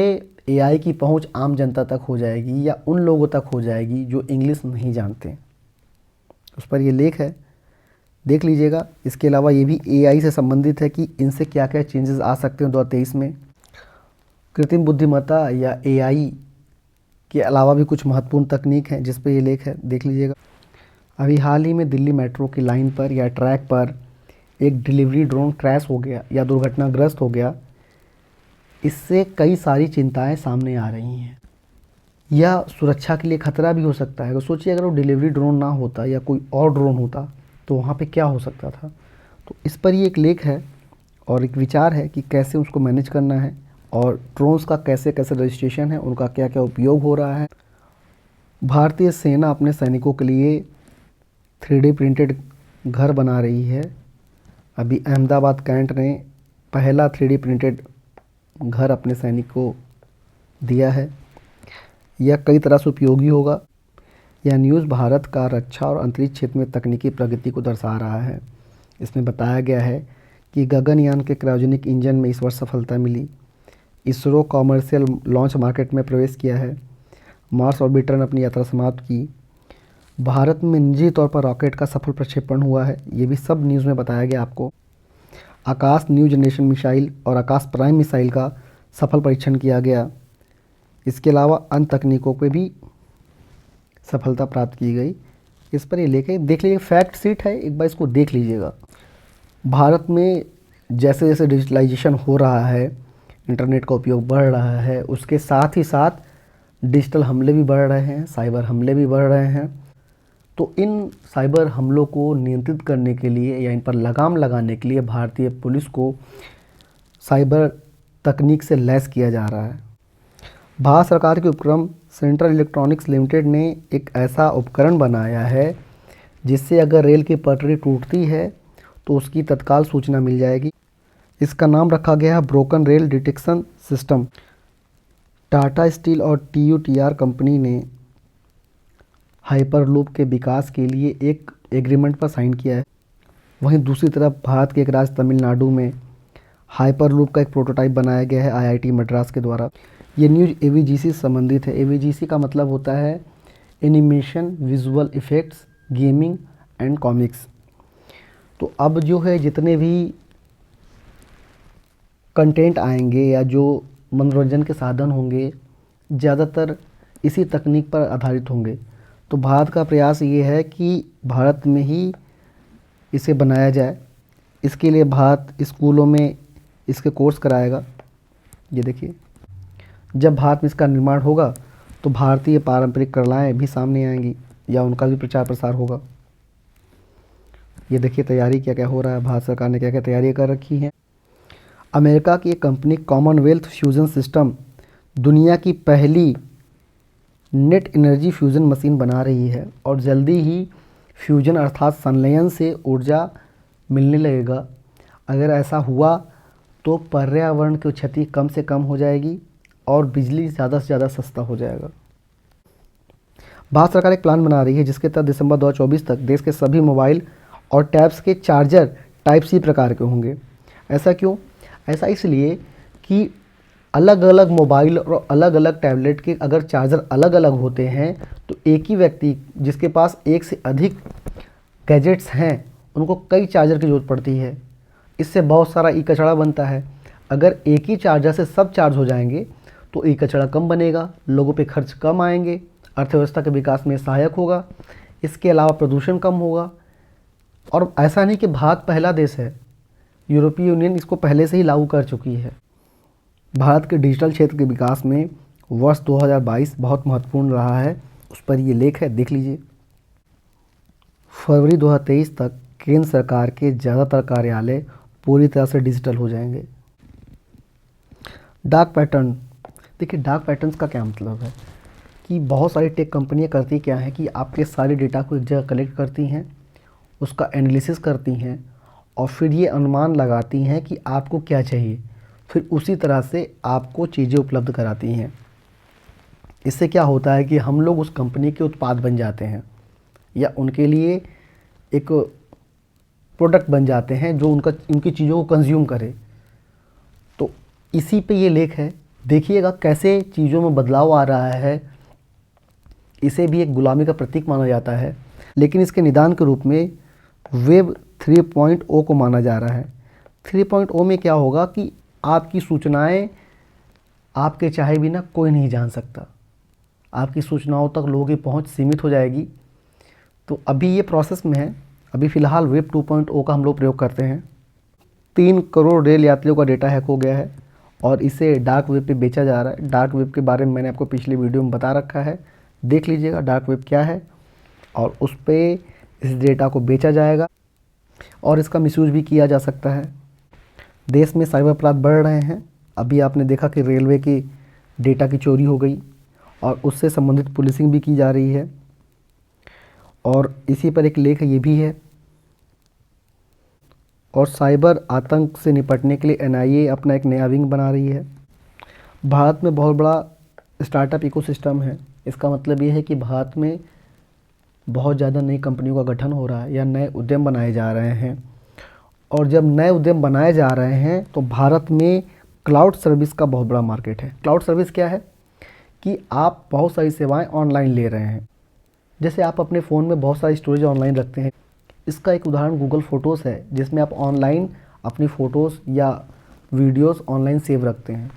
एआई की पहुंच आम जनता तक हो जाएगी या उन लोगों तक हो जाएगी जो इंग्लिश नहीं जानते। उस पर ये लेख है, देख लीजिएगा। इसके अलावा ये भी एआई से संबंधित है कि इनसे क्या क्या चेंजेस आ सकते हैं 2023 में। कृत्रिम बुद्धिमत्ता या एआई के अलावा भी कुछ महत्वपूर्ण तकनीक हैं जिस पर ये लेख है, देख लीजिएगा। अभी हाल ही में दिल्ली मेट्रो की लाइन पर या ट्रैक पर एक डिलीवरी ड्रोन क्रैश हो गया या दुर्घटनाग्रस्त हो गया। इससे कई सारी चिंताएं सामने आ रही हैं। यह सुरक्षा के लिए खतरा भी हो सकता है। तो सोचिए अगर वो डिलीवरी ड्रोन ना होता या कोई और ड्रोन होता तो वहाँ पे क्या हो सकता था। तो इस पर ये एक लेख है और एक विचार है कि कैसे उसको मैनेज करना है और ड्रोन्स का कैसे कैसे रजिस्ट्रेशन है, उनका क्या क्या उपयोग हो रहा है। भारतीय सेना अपने सैनिकों के लिए 3D प्रिंटेड घर बना रही है। अभी अहमदाबाद कैंट ने पहला 3D प्रिंटेड घर अपने सैनिक को दिया है। यह कई तरह से उपयोगी होगा। यह न्यूज़ भारत का रक्षा और अंतरिक्ष क्षेत्र में तकनीकी प्रगति को दर्शा रहा है। इसमें बताया गया है कि गगनयान के क्रायोजेनिक इंजन में इस वर्ष सफलता मिली। इसरो कॉमर्शियल लॉन्च मार्केट में प्रवेश किया है। मार्स ऑर्बिटर ने अपनी यात्रा समाप्त की। भारत में निजी तौर पर रॉकेट का सफल प्रक्षेपण हुआ है। ये भी सब न्यूज़ में बताया गया आपको। आकाश न्यू जनरेशन मिसाइल और आकाश प्राइम मिसाइल का सफल परीक्षण किया गया। इसके अलावा अन्य तकनीकों पे भी सफलता प्राप्त की गई। इस पर ये लेके देख लीजिए, फैक्ट शीट है, एक बार इसको देख लीजिएगा। भारत में जैसे जैसे डिजिटलाइजेशन हो रहा है, इंटरनेट का उपयोग बढ़ रहा है, उसके साथ ही साथ डिजिटल हमले भी बढ़ रहे हैं, साइबर हमले भी बढ़ रहे हैं। तो इन साइबर हमलों को नियंत्रित करने के लिए या इन पर लगाम लगाने के लिए भारतीय पुलिस को साइबर तकनीक से लैस किया जा रहा है। भारत सरकार के उपक्रम सेंट्रल इलेक्ट्रॉनिक्स लिमिटेड ने एक ऐसा उपकरण बनाया है जिससे अगर रेल की पटरी टूटती है तो उसकी तत्काल सूचना मिल जाएगी। इसका नाम रखा गया है broken rail detection system. Tata steel और TUTR कंपनी ने हाइपरलूप के विकास के लिए एक एग्रीमेंट पर साइन किया है। वहीं दूसरी तरफ भारत के एक राज्य तमिलनाडु में हाइपरलूप का एक प्रोटोटाइप बनाया गया है IIT मद्रास के द्वारा। ये न्यूज़ AVGC से संबंधित है। AVGC का मतलब होता है animation, visual effects, gaming and comics. तो अब जो है जितने भी कंटेंट आएंगे या जो मनोरंजन के साधन होंगे ज़्यादातर इसी तकनीक पर आधारित होंगे। तो भारत का प्रयास ये है कि भारत में ही इसे बनाया जाए। इसके लिए भारत स्कूलों में इसके कोर्स कराएगा। ये देखिए, जब भारत में इसका निर्माण होगा तो भारतीय पारंपरिक कलाएँ भी सामने आएंगी या उनका भी प्रचार प्रसार होगा। ये देखिए तैयारी क्या क्या हो रहा है, भारत सरकार ने क्या क्या तैयारी कर रखी है। अमेरिका की एक कंपनी कॉमनवेल्थ फ्यूज़न सिस्टम दुनिया की पहली नेट एनर्जी फ्यूज़न मशीन बना रही है और जल्दी ही फ्यूजन अर्थात संलयन से ऊर्जा मिलने लगेगा। अगर ऐसा हुआ तो पर्यावरण की क्षति कम से कम हो जाएगी और बिजली ज़्यादा से ज़्यादा सस्ता हो जाएगा। भारत सरकार एक प्लान बना रही है जिसके तहत दिसंबर 2024 तक देश के सभी मोबाइल और टैब्स के चार्जर टाइप सी प्रकार के होंगे। ऐसा क्यों? ऐसा इसलिए कि अलग अलग मोबाइल और अलग अलग टैबलेट के अगर चार्जर अलग अलग होते हैं तो एक ही व्यक्ति जिसके पास एक से अधिक गैजेट्स हैं उनको कई चार्जर की ज़रूरत पड़ती है। इससे बहुत सारा ई कचरा बनता है। अगर एक ही चार्जर से सब चार्ज हो जाएंगे तो ई कचरा कम बनेगा, लोगों पे खर्च कम आएंगे, अर्थव्यवस्था के विकास में सहायक होगा। इसके अलावा प्रदूषण कम होगा। और ऐसा नहीं कि भारत पहला देश है, यूरोपीय यूनियन इसको पहले से ही लागू कर चुकी है। भारत के डिजिटल क्षेत्र के विकास में वर्ष 2022 बहुत महत्वपूर्ण रहा है, उस पर ये लेख है, देख लीजिए। फरवरी 2023 तक केंद्र सरकार के ज़्यादातर कार्यालय पूरी तरह से डिजिटल हो जाएंगे। डार्क पैटर्न, देखिए डार्क पैटर्न्स का क्या मतलब है कि बहुत सारी टेक कंपनियां करती क्या है कि आपके सारे डेटा को एक जगह कलेक्ट करती हैं, उसका एनालिसिस करती हैं और फिर ये अनुमान लगाती हैं कि आपको क्या चाहिए, फिर उसी तरह से आपको चीज़ें उपलब्ध कराती हैं। इससे क्या होता है कि हम लोग उस कंपनी के उत्पाद बन जाते हैं या उनके लिए एक प्रोडक्ट बन जाते हैं जो उनकी चीज़ों को कंज्यूम करे। तो इसी पे ये लेख है, देखिएगा कैसे चीज़ों में बदलाव आ रहा है। इसे भी एक गुलामी का प्रतीक माना जाता है, लेकिन इसके निदान के रूप में वेब 3.0 को माना जा रहा है। 3.0 में क्या होगा कि आपकी सूचनाएं आपके चाहे बिना कोई नहीं जान सकता, आपकी सूचनाओं तक लोगों की पहुंच सीमित हो जाएगी। तो अभी ये प्रोसेस में है, अभी फ़िलहाल वेब 2.0 का हम लोग प्रयोग करते हैं। 3 करोड़ रेल यात्रियों का डेटा हैक हो गया है और इसे डार्क वेब पे बेचा जा रहा है। डार्क वेब के बारे में मैंने आपको पिछले वीडियो में बता रखा है, देख लीजिएगा डार्क वेब क्या है। और उस पर इस डेटा को बेचा जाएगा और इसका मिसयूज़ भी किया जा सकता है। देश में साइबर अपराध बढ़ रहे हैं। अभी आपने देखा कि रेलवे की डेटा की चोरी हो गई और उससे संबंधित पुलिसिंग भी की जा रही है। और इसी पर एक लेख ये भी है। और साइबर आतंक से निपटने के लिए एनआईए अपना एक नया विंग बना रही है। भारत में बहुत बड़ा स्टार्टअप इकोसिस्टम है। इसका मतलब ये है कि भारत में बहुत ज़्यादा नई कंपनियों का गठन हो रहा है या नए उद्यम बनाए जा रहे हैं। और जब नए उद्यम बनाए जा रहे हैं तो भारत में क्लाउड सर्विस का बहुत बड़ा मार्केट है। क्लाउड सर्विस क्या है कि आप बहुत सारी सेवाएं ऑनलाइन ले रहे हैं। जैसे आप अपने फ़ोन में बहुत सारी स्टोरेज ऑनलाइन रखते हैं। इसका एक उदाहरण गूगल फ़ोटोज़ है, जिसमें आप ऑनलाइन अपनी फ़ोटोज़ या वीडियोज़ ऑनलाइन सेव रखते हैं।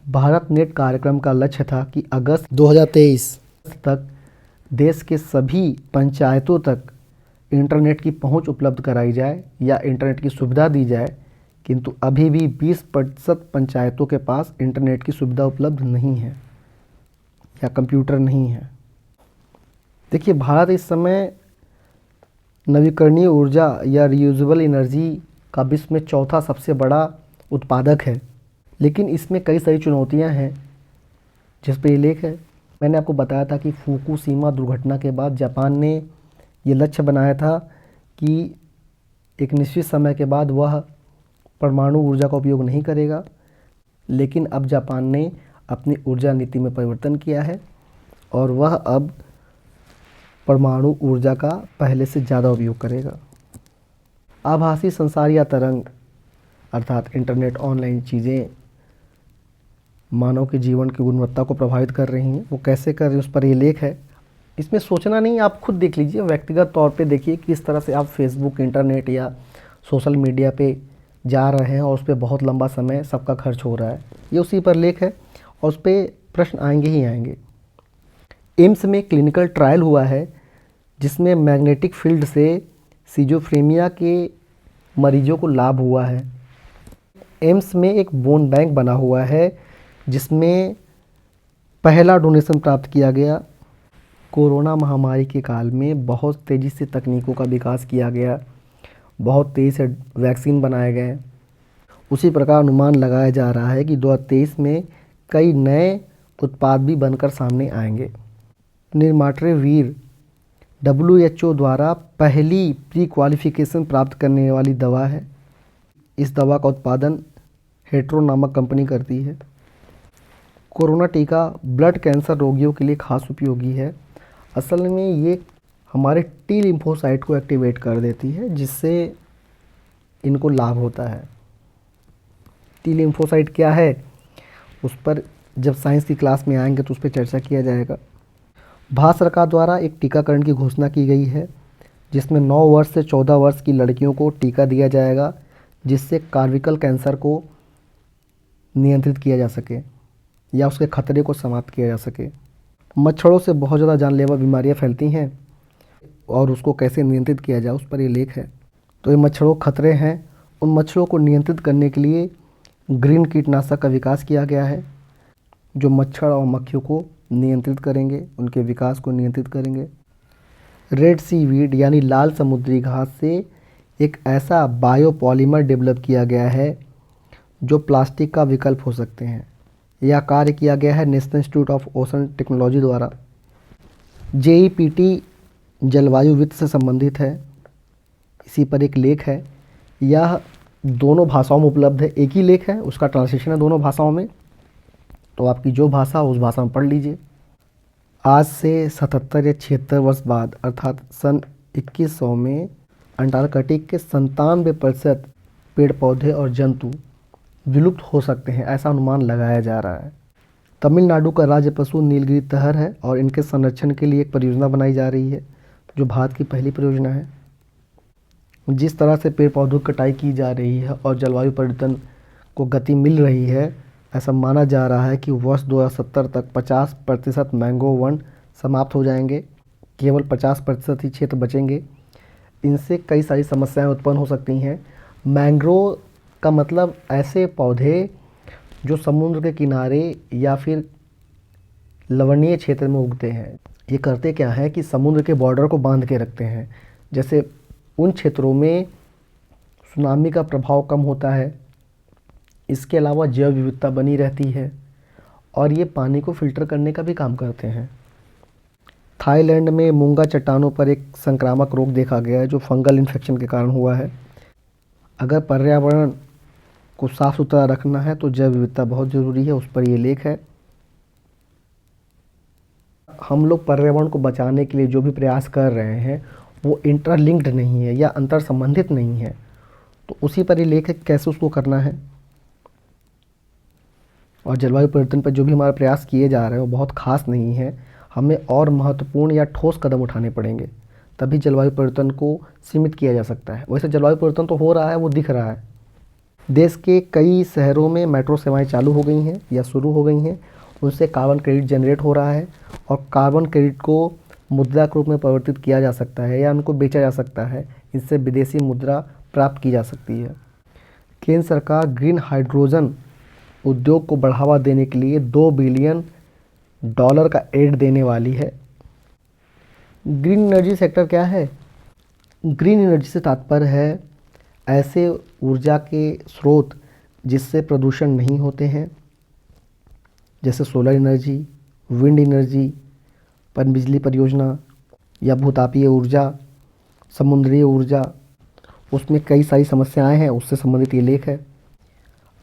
भारत नेट कार्यक्रम का लक्ष्य था कि अगस्त 2023 तक देश के सभी पंचायतों तक इंटरनेट की पहुंच उपलब्ध कराई जाए या इंटरनेट की सुविधा दी जाए, किंतु अभी भी 20% पंचायतों के पास इंटरनेट की सुविधा उपलब्ध नहीं है या कंप्यूटर नहीं है। देखिए, भारत इस समय नवीकरणीय ऊर्जा या रियूजेबल एनर्जी का विश्व में चौथा सबसे बड़ा उत्पादक है, लेकिन इसमें कई सारी चुनौतियां हैं जिस पे ये लेख है। मैंने आपको बताया था कि फुकुशिमा दुर्घटना के बाद जापान ने ये लक्ष्य बनाया था कि एक निश्चित समय के बाद वह परमाणु ऊर्जा का उपयोग नहीं करेगा, लेकिन अब जापान ने अपनी ऊर्जा नीति में परिवर्तन किया है और वह अब परमाणु ऊर्जा का पहले से ज़्यादा उपयोग करेगा। आभासी संसार या तरंग अर्थात इंटरनेट, ऑनलाइन चीज़ें मानव के जीवन की गुणवत्ता को प्रभावित कर रही हैं। वो कैसे कर रही है उस पर ये लेख है। इसमें सोचना नहीं, आप खुद देख लीजिए, व्यक्तिगत तौर पे देखिए किस तरह से आप फेसबुक, इंटरनेट या सोशल मीडिया पे जा रहे हैं और उस पर बहुत लंबा समय सबका खर्च हो रहा है। ये उसी पर लेख है और उस पर प्रश्न आएंगे ही आएंगे। एम्स में क्लिनिकल ट्रायल हुआ है जिसमें मैग्नेटिक फील्ड से सिजोफ्रेनिया के मरीजों को लाभ हुआ है। एम्स में एक बोन बैंक बना हुआ है जिसमें पहला डोनेशन प्राप्त किया गया। कोरोना महामारी के काल में बहुत तेज़ी से तकनीकों का विकास किया गया, बहुत तेज़ी से वैक्सीन बनाए गए। उसी प्रकार अनुमान लगाया जा रहा है कि 2023 में कई नए उत्पाद भी बनकर सामने आएंगे। निर्माट्रेवीर WHO द्वारा पहली प्री क्वालिफिकेशन प्राप्त करने वाली दवा है। इस दवा का उत्पादन हेट्रो नामक कंपनी करती है। कोरोना टीका ब्लड कैंसर रोगियों के लिए खास उपयोगी है। असल में ये हमारे टी लिम्फोसाइट को एक्टिवेट कर देती है, जिससे इनको लाभ होता है। टी लिम्फोसाइट क्या है, उस पर जब साइंस की क्लास में आएंगे तो उस पर चर्चा किया जाएगा। भारत सरकार द्वारा एक टीकाकरण की घोषणा की गई है, जिसमें 9 वर्ष से 14 वर्ष की लड़कियों को टीका दिया जाएगा, जिससे कार्विकल कैंसर को नियंत्रित किया जा सके या उसके खतरे को समाप्त किया जा सके। मच्छरों से बहुत ज़्यादा जानलेवा बीमारियां फैलती हैं और उसको कैसे नियंत्रित किया जाए उस पर ये लेख है। तो ये मच्छरों खतरे हैं, उन मच्छरों को नियंत्रित करने के लिए ग्रीन कीटनाशक का विकास किया गया है, जो मच्छर और मक्खियों को नियंत्रित करेंगे, उनके विकास को नियंत्रित करेंगे। रेड सी वीड यानी लाल समुद्री घास से एक ऐसा बायोपॉलीमर डेवलप किया गया है जो प्लास्टिक का विकल्प हो सकते हैं। यह कार्य किया गया है national institute of ocean technology द्वारा। जेईपीटी जलवायु वित्त से संबंधित है, इसी पर एक लेख है। यह दोनों भाषाओं में उपलब्ध है, एक ही लेख है, उसका ट्रांसलेशन है दोनों भाषाओं में, तो आपकी जो भाषा हो उस भाषा में पढ़ लीजिए। आज से 77 या 76 वर्ष बाद अर्थात सन 2100 में अंटार्कटिक के 97% पेड़ पौधे और जंतु विलुप्त हो सकते हैं, ऐसा अनुमान लगाया जा रहा है। तमिलनाडु का राज्य पशु नीलगिरी तहर है और इनके संरक्षण के लिए एक परियोजना बनाई जा रही है, जो भारत की पहली परियोजना है। जिस तरह से पेड़ पौधों की कटाई की जा रही है और जलवायु परिवर्तन को गति मिल रही है, ऐसा माना जा रहा है कि वर्ष 2070 तक 50% मैंग्रो वन समाप्त हो जाएंगे, केवल 50% ही क्षेत्र बचेंगे। इनसे कई सारी समस्याएं उत्पन्न हो सकती हैं। मैंग्रोव का मतलब ऐसे पौधे जो समुद्र के किनारे या फिर लवणीय क्षेत्र में उगते हैं। ये करते क्या है कि समुद्र के बॉर्डर को बांध के रखते हैं, जैसे उन क्षेत्रों में सुनामी का प्रभाव कम होता है। इसके अलावा जैव विविधता बनी रहती है और ये पानी को फिल्टर करने का भी काम करते हैं। थाईलैंड में मूंगा चट्टानों पर एक संक्रामक रोग देखा गया है, जो फंगल इन्फेक्शन के कारण हुआ है। अगर पर्यावरण को साफ सुथरा रखना है तो जैव विविधता बहुत ज़रूरी है, उस पर ये लेख है। हम लोग पर्यावरण को बचाने के लिए जो भी प्रयास कर रहे हैं वो इंटरलिंक्ड नहीं है या अंतर संबंधित नहीं है, तो उसी पर ये लेख है कैसे उसको करना है। और जलवायु परिवर्तन पर जो भी हमारे प्रयास किए जा रहे हैं वो बहुत खास नहीं है, हमें और महत्वपूर्ण या ठोस कदम उठाने पड़ेंगे, तभी जलवायु परिवर्तन को सीमित किया जा सकता है। वैसे जलवायु परिवर्तन तो हो रहा है, वो दिख रहा है। देश के कई शहरों में मेट्रो सेवाएं चालू हो गई हैं या शुरू हो गई हैं, उनसे कार्बन क्रेडिट जनरेट हो रहा है और कार्बन क्रेडिट को मुद्रा के रूप में परिवर्तित किया जा सकता है या उनको बेचा जा सकता है। इससे विदेशी मुद्रा प्राप्त की जा सकती है। केंद्र सरकार ग्रीन हाइड्रोजन उद्योग को बढ़ावा देने के लिए $2 बिलियन का एड देने वाली है। ग्रीन एनर्जी सेक्टर क्या है? ग्रीन एनर्जी से तात्पर्य है ऐसे ऊर्जा के स्रोत जिससे प्रदूषण नहीं होते हैं, जैसे सोलर एनर्जी, विंड एनर्जी, पनबिजली परियोजना या भूतापीय ऊर्जा, समुद्री ऊर्जा। उसमें कई सारी समस्याएं हैं, उससे संबंधित ये लेख है।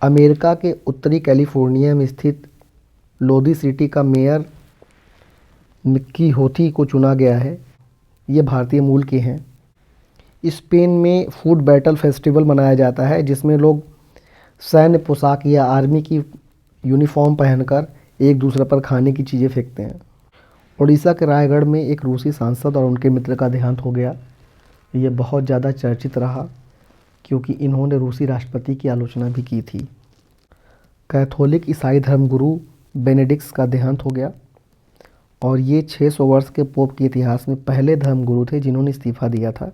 अमेरिका के उत्तरी कैलिफोर्निया में स्थित लोदी सिटी का मेयर मिक्की होथी को चुना गया है। ये भारतीय मूल के हैं। स्पेन में फूड बैटल फेस्टिवल मनाया जाता है, जिसमें लोग सैन्य पोशाक या आर्मी की यूनिफॉर्म पहनकर एक दूसरे पर खाने की चीज़ें फेंकते हैं। उड़ीसा के रायगढ़ में एक रूसी सांसद और उनके मित्र का देहांत हो गया। ये बहुत ज़्यादा चर्चित रहा क्योंकि इन्होंने रूसी राष्ट्रपति की आलोचना भी की थी। कैथोलिक ईसाई धर्मगुरु बेनेडिक्ट का देहांत हो गया और ये 600 वर्ष के पोप के इतिहास में पहले धर्मगुरु थे जिन्होंने इस्तीफा दिया था।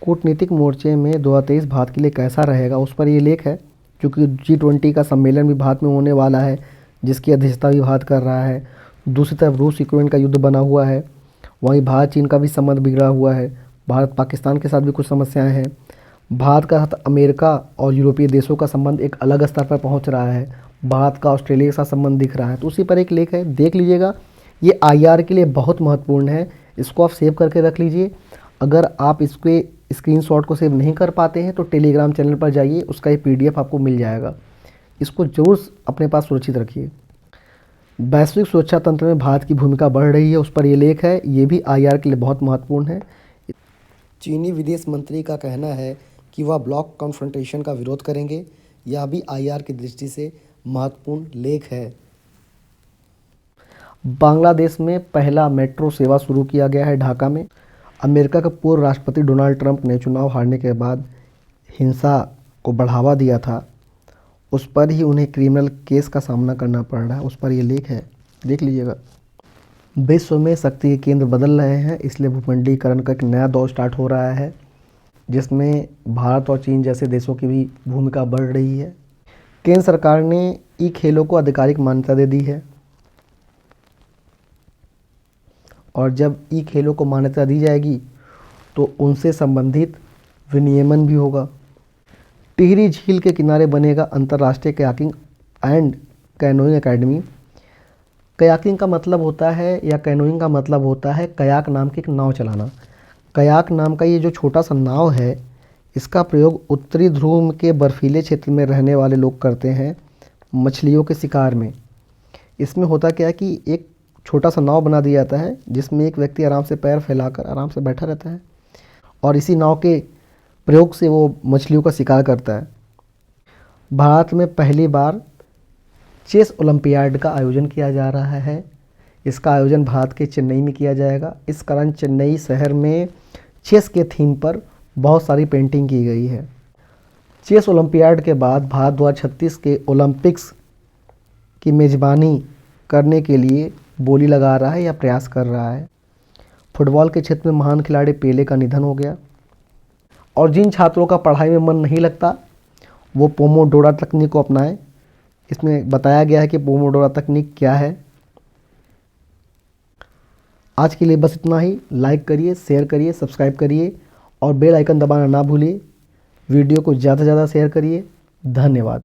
कूटनीतिक मोर्चे में 2023 भारत के लिए कैसा रहेगा, उस पर ये लेख है। क्योंकि G20 का सम्मेलन भी भारत में होने वाला है, जिसकी अध्यक्षता भी भारत कर रहा है। दूसरी तरफ रूस यूक्रेन का युद्ध बना हुआ है, वहीं भारत चीन का भी संबंध बिगड़ा हुआ है। भारत पाकिस्तान के साथ भी कुछ समस्याएं हैं। भारत का साथ अमेरिका और यूरोपीय देशों का संबंध एक अलग स्तर पर पहुंच रहा है। भारत का ऑस्ट्रेलिया के साथ संबंध दिख रहा है, तो उसी पर एक लेख है, देख लीजिएगा। ये IR के लिए बहुत महत्वपूर्ण है, इसको आप सेव करके रख लीजिए। अगर आप इसके स्क्रीनशॉट को सेव नहीं कर पाते हैं तो टेलीग्राम चैनल पर जाइए, उसका ये PDF आपको मिल जाएगा। इसको जरूर अपने पास सुरक्षित रखिए। वैश्विक सुरक्षा तंत्र में भारत की भूमिका बढ़ रही है, उस पर ये लेख है। ये भी IR के लिए बहुत महत्वपूर्ण है। चीनी विदेश मंत्री का कहना है कि वह ब्लॉक कॉन्फ्रंटेशन का विरोध करेंगे। यह भी IR की दृष्टि से महत्वपूर्ण लेख है। बांग्लादेश में पहला मेट्रो सेवा शुरू किया गया है ढाका में। अमेरिका के पूर्व राष्ट्रपति डोनाल्ड ट्रंप ने चुनाव हारने के बाद हिंसा को बढ़ावा दिया था, उस पर ही उन्हें क्रिमिनल केस का सामना करना पड़ रहा है, उस पर ये लेख है, देख लीजिएगा। विश्व में शक्ति के केंद्र बदल रहे हैं, इसलिए भूमंडलीकरण का एक नया दौर स्टार्ट हो रहा है, जिसमें भारत और चीन जैसे देशों की भी भूमिका बढ़ रही है। केंद्र सरकार ने ई-खेलों को आधिकारिक मान्यता दे दी है, और जब ई-खेलों को मान्यता दी जाएगी तो उनसे संबंधित विनियमन भी होगा। टिहरी झील के किनारे बनेगा अंतर्राष्ट्रीय kayaking and canoeing academy. Kayaking का मतलब होता है, या कैनोइंग का मतलब होता है कयाक नाम की एक नाव चलाना। कयाक नाम का ये जो छोटा सा नाव है, इसका प्रयोग उत्तरी ध्रुव के बर्फीले क्षेत्र में रहने वाले लोग करते हैं मछलियों के शिकार में। इसमें होता क्या है कि एक छोटा सा नाव बना दिया जाता है, जिसमें एक व्यक्ति आराम से पैर फैलाकर आराम से बैठा रहता है, और इसी नाव के प्रयोग से वो मछलियों का शिकार करता है। भारत में पहली बार चेस ओलंपियाड का आयोजन किया जा रहा है। इसका आयोजन भारत के चेन्नई में किया जाएगा। इस कारण चेन्नई शहर में चेस के थीम पर बहुत सारी पेंटिंग की गई है। चेस ओलंपियाड के बाद भारत 2036 के ओलंपिक्स की मेज़बानी करने के लिए बोली लगा रहा है या प्रयास कर रहा है। फुटबॉल के क्षेत्र में महान खिलाड़ी पेले का निधन हो गया। और जिन छात्रों का पढ़ाई में मन नहीं लगता, वो पोमोडोरा तकनीक को अपनाएं। इसमें बताया गया है कि पोमोडोरा तकनीक क्या है। आज के लिए बस इतना ही। लाइक करिए, शेयर करिए, सब्सक्राइब करिए और बेल आइकन दबाना ना भूलिए। वीडियो को ज़्यादा से ज़्यादा शेयर करिए। धन्यवाद।